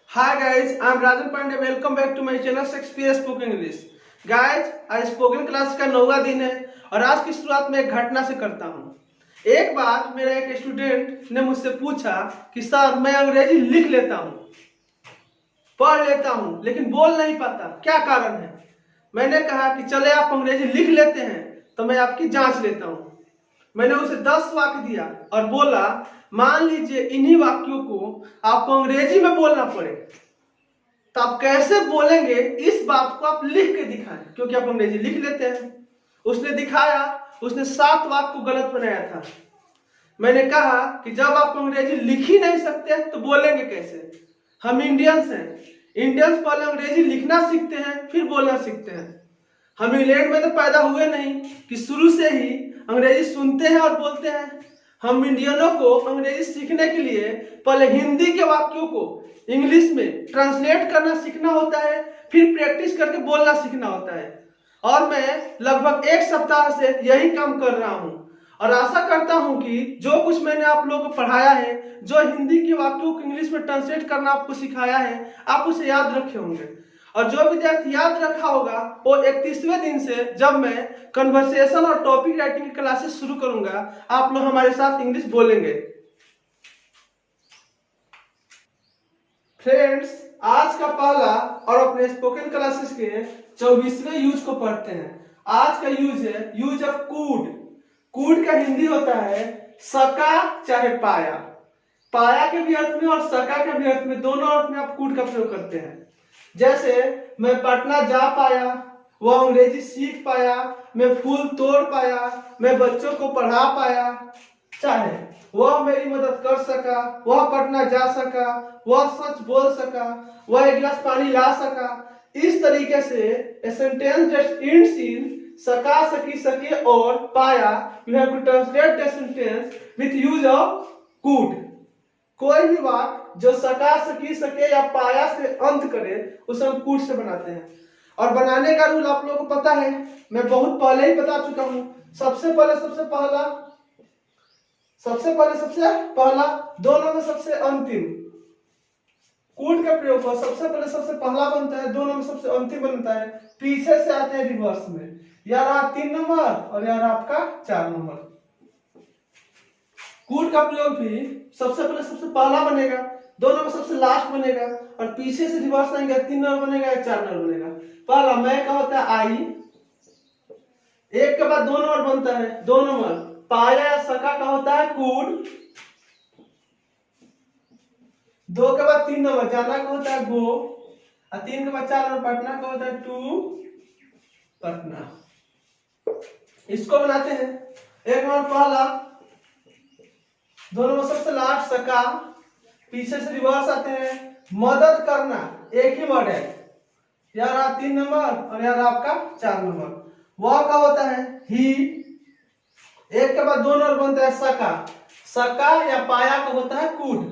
Hi guys, I am Rajan Pandey. Welcome back to my channel Shakespeare Spoken English. Guys, आज spoken class का 9वां दिन है और आज की शुरुआत में एक घटना से करता हूँ। एक बार मेरा एक स्टूडेंट ने मुझसे पूछा कि सर मैं अंग्रेजी लिख लेता हूँ, पढ़ लेता हूँ, लेकिन बोल नहीं पाता, क्या कारण है? मैंने कहा कि चले आप अंग्रेजी लिख लेते हैं तो मैं आपकी जांच लेता हूँ। मैंने उसे 10 वाक्य दिया और बोला मान लीजिए इन्हीं वाक्यों को आपको अंग्रेजी में बोलना पड़े तो आप कैसे बोलेंगे, इस बात को आप लिख के दिखाएं, क्योंकि आप अंग्रेजी लिख लेते हैं। उसने दिखाया, उसने 7 वाक्य को गलत बनाया था। मैंने कहा कि जब आप अंग्रेजी लिख ही नहीं सकते तो बोलेंगे कैसे? हम इंडियंस हैं, इंडियंस पहले अंग्रेजी लिखना सीखते हैं फिर बोलना सीखते हैं। हम इंग्लैंड में तो पैदा हुए नहीं कि शुरू से ही अंग्रेजी सुनते हैं और बोलते हैं। हम इंडियनों को अंग्रेजी सीखने के लिए पहले हिंदी के वाक्यों को इंग्लिश में ट्रांसलेट करना सीखना होता है, फिर प्रैक्टिस करके बोलना सीखना होता है। और मैं लगभग 1 सप्ताह से यही काम कर रहा हूँ और आशा करता हूँ कि जो कुछ मैंने आप लोगों को पढ़ाया है, जो हिंदी के वाक्यों को इंग्लिश में ट्रांसलेट करना आपको सिखाया है, आप उसे याद रखे होंगे। और जो विद्यार्थी याद रखा होगा वो 31वें दिन से जब मैं कन्वर्सेशन और टॉपिक राइटिंग की क्लासेस शुरू करूंगा, आप लोग हमारे साथ इंग्लिश बोलेंगे। फ्रेंड्स, आज का पहला और अपने स्पोकन क्लासेस के 24वें यूज को पढ़ते हैं। आज का यूज है यूज ऑफ कूड। कूड का हिंदी होता है सका चाहे पाया। पाया के भी अर्थ में और सका के भी अर्थ में, दोनों अर्थ में आप कूड का प्रयोग करते हैं। जैसे मैं पटना जा पाया, वह अंग्रेजी सीख पाया, मैं फूल तोड़ पाया, मैं बच्चों को पढ़ा पाया। चाहे वह मेरी मदद कर सका, वह पटना जा सका, वह सच बोल सका, वह एक गिलास पानी ला सका। इस तरीके से a sentence just ends in सका, सकी, सके और पाया। You have to translate the sentence with use of could। कोई भी बात जो सका, सकी, सके या पाया से अंत करे उसे हम कूड से बनाते हैं। और बनाने का रूल आप लोगों को पता है, मैं बहुत पहले ही बता चुका हूं। सबसे पहला दोनों में सबसे अंतिम कूड का प्रयोग हो। सबसे पहले सबसे पहला बनता है, दोनों में सबसे अंतिम बनता है, पीछे से आते हैं रिवर्स में। यार आप 3 नंबर और यार आपका 4 नंबर। कूड का प्रयोग भी सबसे पहले सबसे पहला बनेगा, दोनों में सबसे लास्ट बनेगा और पीछे से रिवर्स आएंगे, 3 नंबर बनेगा या 4 नंबर बनेगा। पहला मैं का होता है आई, एक के बाद 2 नंबर बनता है 2 नंबर। पाया या सका का होता है कूड, 2 के बाद 3 नंबर जाना का होता है गो, और 3 के बाद 4 नंबर पटना का होता है टू पटना। इसको बनाते हैं। एक नंबर पहला, दोनों में सबसे लास्ट सका, पीछे से रिवर्स आते हैं, मदद करना, एक ही वर्ड है। यार आप 3 नंबर और यार आपका 4 नंबर। वह का होता है ही, एक के बाद 2 नंबर बनता है सका। सका या पाया का होता है कूड।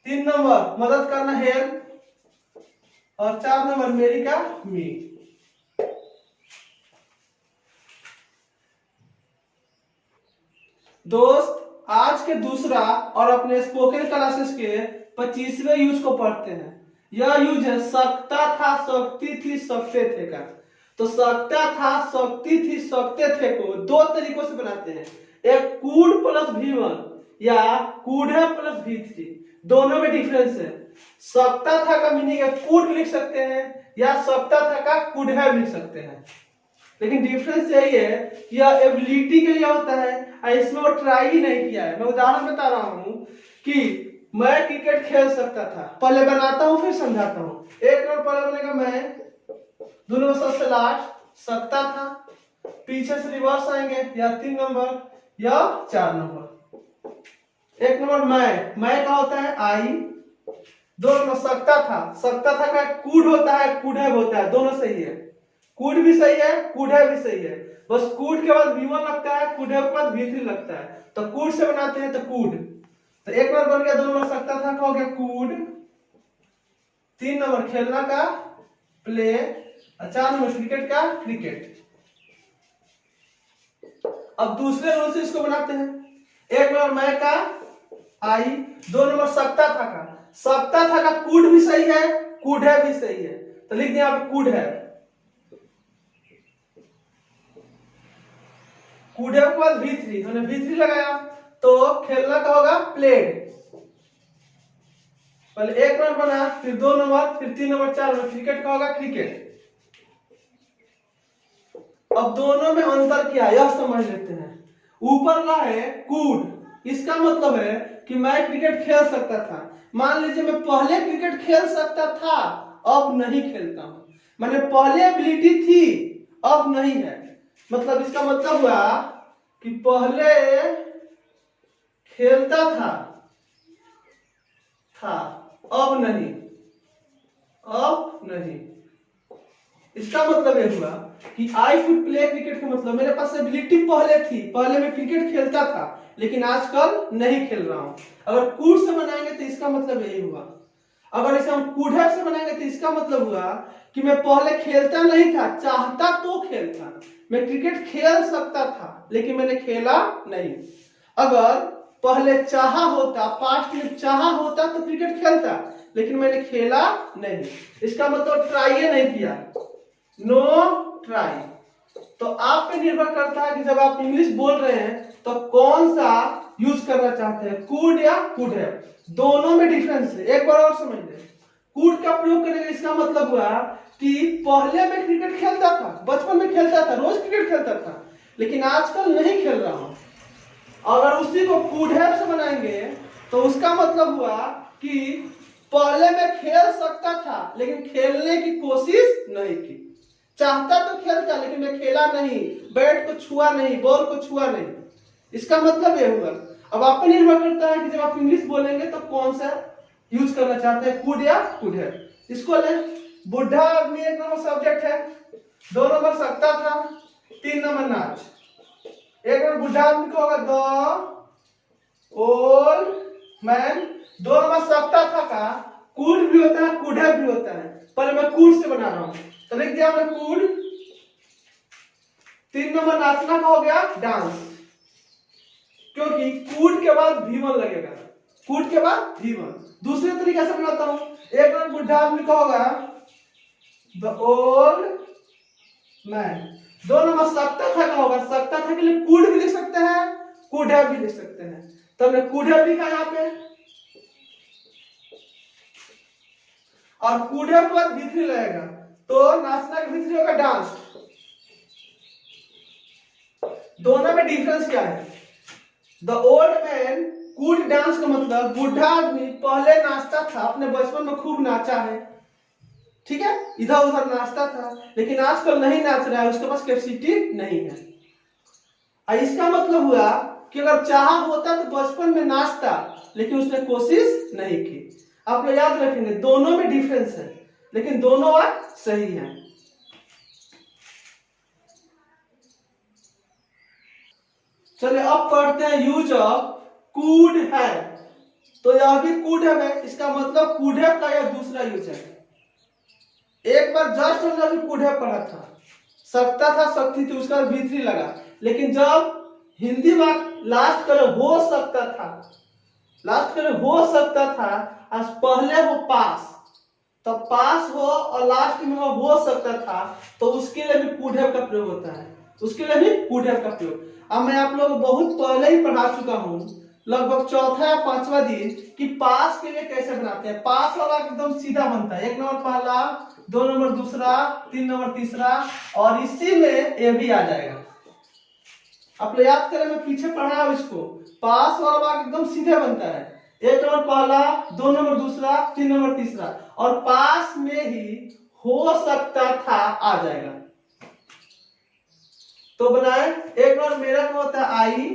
3 नंबर मदद करना हेल्प, और 4 नंबर मेरी का मी। दोस्त, आज के दूसरा और अपने स्पोकन क्लासेस के 25वें यूज को पढ़ते हैं। यह यूज है सकता था, सकती थी, सकते थे का। तो सकता था, सकती थी, सकते थे को 2 तरीकों से बनाते हैं। एक कूड प्लस V1 या कूड है प्लस V3, दोनों में डिफरेंस है। सकता था का मीनिंग है कूड लिख सकते हैं या सकता था का कुड हैव लिख सकते हैं, लेकिन डिफरेंस यही है कि यह एबिलिटी के लिए होता है और इसमें वो ट्राई ही नहीं किया है। मैं उदाहरण बता रहा हूं कि मैं क्रिकेट खेल सकता था, पहले बनाता हूं फिर समझाता हूं। एक नंबर पहले बनेगा मैं, दोनों में सबसे लास्ट सकता था, पीछे से रिवर्स आएंगे या 3 नंबर या 4 नंबर। एक नंबर मैं का होता है आई, दोनों में सकता था का कुड होता है, कुड हैव होता है, दोनों सही है। कूड भी सही है, कूड हैव भी सही है, बस कूड के बाद V1 लगता है, कूड हैव के बाद V3 लगता है। तो कूड से बनाते हैं तो कूड। तो एक नंबर बन गया, 2 नंबर सकता था का हो गया कूड, 3 नंबर खेलना का प्ले, और 4 नंबर क्रिकेट का क्रिकेट। अब दूसरे रूल से इसको बनाते हैं। एक नंबर मैं का आई। 2 नंबर सकता था का, सकता था का कुड भी सही है, कुड है भी सही है, तो लिख दिया आप कुड है। कुड है के बाद V3, हमने V3 लगाया तो खेलना का होगा प्लेड। पहले 1 रन बना, फिर 2 नंबर, फिर 3 नंबर, 4 नंबर, क्रिकेट का होगा क्रिकेट। अब दोनों में अंतर क्या है यह समझ लेते हैं। ऊपर का है कूड, इसका मतलब है कि मैं क्रिकेट खेल सकता था। मान लीजिए मैं पहले क्रिकेट खेल सकता था, अब नहीं खेलता हूं। मैंने पहले एबिलिटी थी, अब नहीं है। मतलब इसका मतलब हुआ कि पहले खेलता था अब नहीं, अब नहीं। इसका मतलब यह हुआ कि आई कुड प्ले क्रिकेट का मतलब मेरे पास एबिलिटी पहले थी, पहले मैं क्रिकेट खेलता था, लेकिन आजकल नहीं खेल रहा हूं। अगर कूड से बनाएंगे तो इसका मतलब यही हुआ। अगर इसे हम कूढ़े से बनाएंगे तो इसका मतलब हुआ कि मैं पहले खेलता नहीं था, चाहता तो खेलता। मैं क्रिकेट खेल सकता था लेकिन मैंने खेला नहीं। अगर पहले चाहा होता, पास्ट में चाहा होता तो क्रिकेट खेलता, लेकिन मैंने खेला नहीं। इसका मतलब ट्राई नहीं किया, नो ट्राई। तो आप पे निर्भर करता है कि जब आप इंग्लिश बोल रहे हैं तो कौन सा यूज करना चाहते हैं, कूड या कुड है। दोनों में डिफरेंस है, एक बार और समझ लें। कूड का प्रयोग करने का इसका मतलब हुआ कि पहले मैं क्रिकेट खेलता था, बचपन में खेलता था, रोज क्रिकेट खेलता था, लेकिन आजकल नहीं खेल रहा हूं। अगर उसी को कूड से बनाएंगे तो उसका मतलब हुआ कि पहले मैं खेल सकता था लेकिन खेलने की कोशिश नहीं की। चाहता तो खेलता लेकिन मैं खेला नहीं, बैट को छुआ नहीं, बॉल को छुआ नहीं। इसका मतलब यह हुआ। अब आप पर निर्भर करता है कि जब आप इंग्लिश बोलेंगे तो कौन सा यूज करना चाहते हैं, कुड या कुड है। इसको ले, बुढ़ा आदमी 1 नंबर सब्जेक्ट है, 2 नंबर सकता था, 3 नंबर नाच। 1 नंबर बुढ़ा आदमी को होगा द ओल्ड मैन। 2 नंबर सकता था का कुड भी होता है, कुड भी होता है। पहले मैं कुड से बना रहा हूं तो लिख दिया मैं कूड। 3 नंबर नाचना का हो गया डांस, क्योंकि कूड के बाद V1 लगेगा, कूड के बाद V1। दूसरे तरीके से बनाता हूं, 1 नंबर बुढ़ा आदमी का होगा द ओल्ड मैन। 2 नंबर सकता था का होगा, सकता था के लिए कूड भी लिख सकते हैं, कूड भी लिख सकते हैं। तो हमने कूड लिखा यहाँ पे, और कूड के बाद V3 लगेगा तो नाचना का V3 होगा डांस। दोनों में डिफरेंस क्या है? The old man could dance का मतलब बुढ़ा आदमी पहले नाचता था, अपने बचपन में खूब नाचा है, ठीक है, इधर उधर नाचता था, लेकिन आजकल नहीं नाच रहा है, उसके पास कैपेसिटी नहीं है। इसका मतलब हुआ कि अगर चाहा होता तो बचपन में नाचता, लेकिन उसने कोशिश नहीं की। आप लोग याद रखेंगे दोनों में डिफरेंस है, लेकिन दोनों बात सही है। चलिए अब पढ़ते हैं यूज ऑफ कूड है। तो यह भी कूड है, इसका मतलब कूड है का यह दूसरा यूज है। एक बार जस्ट हमने अभी कूड है पढ़ा था, सकता था, सकती थी, उसका V3 लगा। लेकिन जब हिंदी बात लास्ट करे हो सकता था, लास्ट करे हो सकता था, आज पहले हो पास, तो पास हो और लास्ट में हो सकता था, तो उसके लिए भी कूड है का प्रयोग होता है, उसके लिए भी कूड है का प्रयोग। अब मैं आप लोगों को बहुत पहले ही पढ़ा चुका हूं, लगभग चौथा या 5वां दिन, कि पास के लिए कैसे बनाते हैं। पास वाला एकदम सीधा बनता है, 1 नंबर पहला, 2 नंबर दूसरा, 3 नंबर तीसरा, और इसी में ये भी आ जाएगा। आप लोग याद करें, मैं पीछे पढ़ा हूं इसको। पास वाला भाग एकदम सीधे बनता है, 1 नंबर पहला, 2 नंबर दूसरा, 3 नंबर तीसरा, और पास में ही हो सकता था आ जाएगा। तो बनाए, 1 नंबर मेरा क्या होता है आई,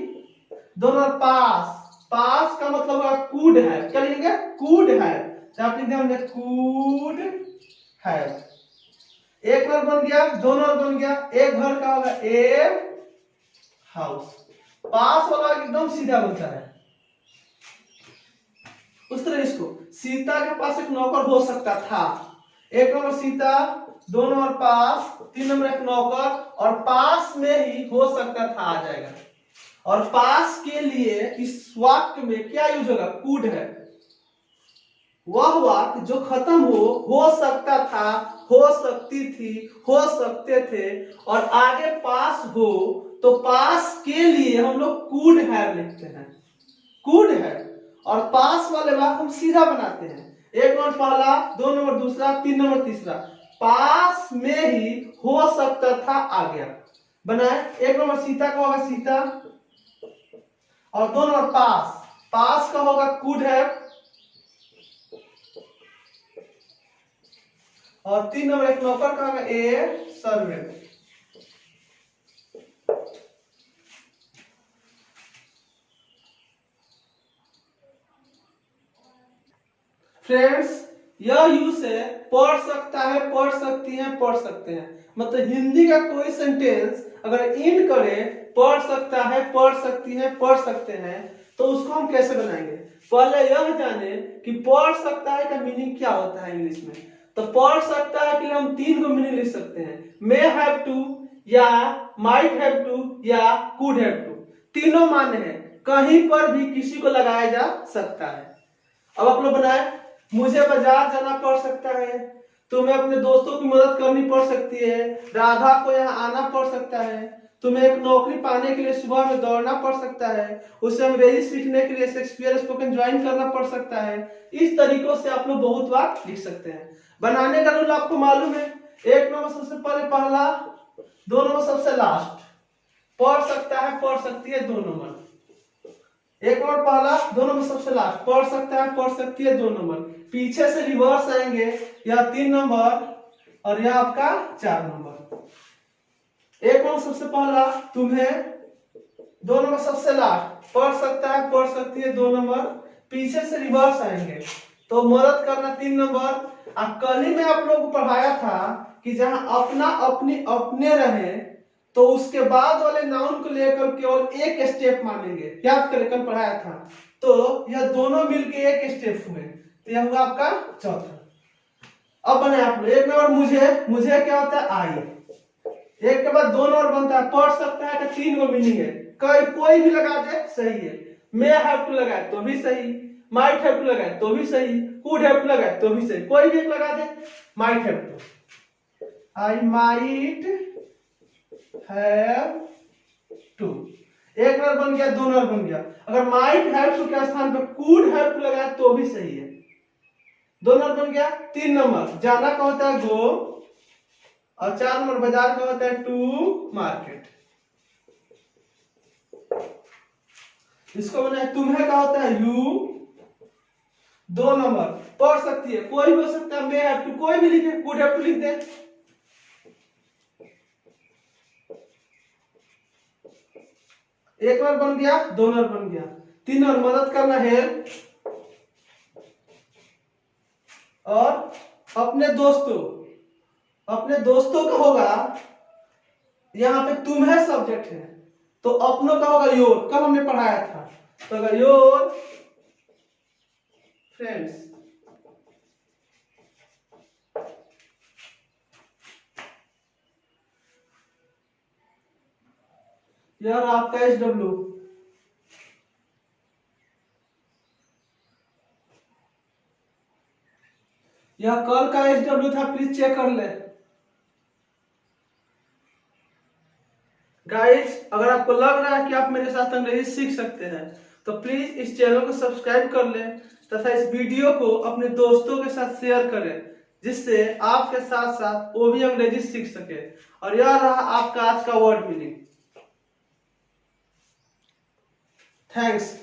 2 नंबर पास, पास का मतलब होगा कूड है, क्या लिखेंगे, कूड है, तो आप लिखते हैं कूड है। 1 नंबर बन गया, 2 नंबर बन गया, एक घर का होगा ए हाउस। पास वाला एकदम सीधा बनता है, उस तरह इसको, सीता के पास एक नौकर हो सकता था, 1 नंबर सीता, 2 नंबर पास, 3 नंबर एक नौकर, और पास में ही हो सकता था आ जाएगा। और पास के लिए इस वाक्य में क्या यूज होगा? कुड है। वह वाक्य जो खत्म हो सकता था, हो सकती थी, हो सकते थे और आगे पास हो, तो पास के लिए हम लोग कुड हैव लिखते हैं। कुड है और पास वाले वाक्य हम सीधा बनाते हैं। 1 नंबर पहला, 2 नंबर दूसरा, 3 नंबर तीसरा। पास में ही हो सकता था आ गया, बनाए। 1 नंबर सीता का होगा सीता और 2 नंबर पास, पास का होगा कुड है और 3 नंबर एक नौकर का होगा ए सर्वेंट। फ्रेंड्स, यह यूज है पढ़ सकता है, पढ़ सकती हैं, पढ़ सकते हैं। मतलब हिंदी का कोई सेंटेंस अगर इन करे पढ़ सकता है, पढ़ सकती हैं, पढ़ सकते हैं, तो उसको हम कैसे बनाएंगे? पहले यह जाने कि पढ़ सकता है का मीनिंग क्या होता है इंग्लिश में। तो पढ़ सकता है के लिए हम 3 को मीनिंग लिख सकते हैं, मे हैव टू या माइट हैव टू या कुड हैव टू। तीनों मान्य है, कहीं पर भी किसी को लगाया जा सकता है। अब आप लोग बनाए, मुझे बाजार जाना पड़ सकता है, तुम्हें अपने दोस्तों की मदद करनी पड़ सकती है, राधा को यहाँ आना पड़ सकता है, तुम्हें एक नौकरी पाने के लिए सुबह में दौड़ना पड़ सकता है, उसे अंग्रेजी सीखने के लिए शेक्सपियर स्पोकन ज्वाइन करना पड़ सकता है। इस तरीकों से आप लोग बहुत बार लिख सकते हैं। बनाने का रूल आपको मालूम है, 1 नंबर सबसे पहले पहला, 2 नंबर सबसे लास्ट। पढ़ सकता है, पढ़ सकती है 2 नंबर, 1 नंबर पहला, 2 नंबर सबसे लास्ट। पढ़ सकता है, पढ़ सकती है 2 नंबर। पीछे से रिवर्स आएंगे, या 3 नंबर और यह आपका 4 नंबर। 1 नंबर सबसे पहला तुम्हें, 2 नंबर सबसे लास्ट। पढ़ सकता है, पढ़ सकती है 2 नंबर। पीछे से रिवर्स आएंगे तो मदद करना 3 नंबर। कल ही मैं आप लोगों को पढ़ाया था कि जहां अपना, अपनी, अपने रहे तो उसके बाद वाले नाउन को लेकर केवल एक स्टेप मानेंगे। याद करें, कल पढ़ाया था। तो यह दोनों मिलके एक स्टेप हुए, तो यह हुआ आपका चौथा। अब बने आप लोग 1 नंबर मुझे, मुझे क्या होता है? आई। 1 के बाद 2 नंबर बनता है, पढ़ सकता है का 3 को मीनिंग है, कोई भी लगा दे सही है। मे हैव टू लगाए तो भी सही, माइट हैव टू लगाए तो भी सही, कुड हैव टू लगाए तो भी सही, कोई भी एक लगा दे। Might have to, I might have to. 1 number बन गया, 2 नंबर बन गया। अगर माइट हैव टू के स्थान पर कुड हैव टू लगाए तो भी सही है। 2 नंबर बन गया। 3 नंबर जाना का होता है गो और 4 नंबर बाजार का होता है टू मार्केट। इसको बनाए तुम्हें का होता है यू। 2 नंबर पढ़ सकती है, कोई भी हो सकता है, मे हैव टू कोई भी लिखे, कुड हैव टू लिख दे। 1 नंबर बन गया, 2 नंबर बन गया। 3 नंबर मदद करना है और अपने दोस्तों का होगा, यहां पे तुम्हें सब्जेक्ट है तो अपनों का होगा योर। कल हमने पढ़ाया था, तो अगर योर फ्रेंड्स, यार आपका SW, यह कल का SW था, प्लीज चेक कर ले गाइस। अगर आपको लग रहा है कि आप मेरे साथ अंग्रेजी सीख सकते हैं तो प्लीज इस चैनल को सब्सक्राइब कर लें तथा इस वीडियो को अपने दोस्तों के साथ शेयर करें, जिससे आपके साथ साथ वो भी अंग्रेजी सीख सके। और यह रहा आपका आज का वर्ड मीनिंग। थैंक्स।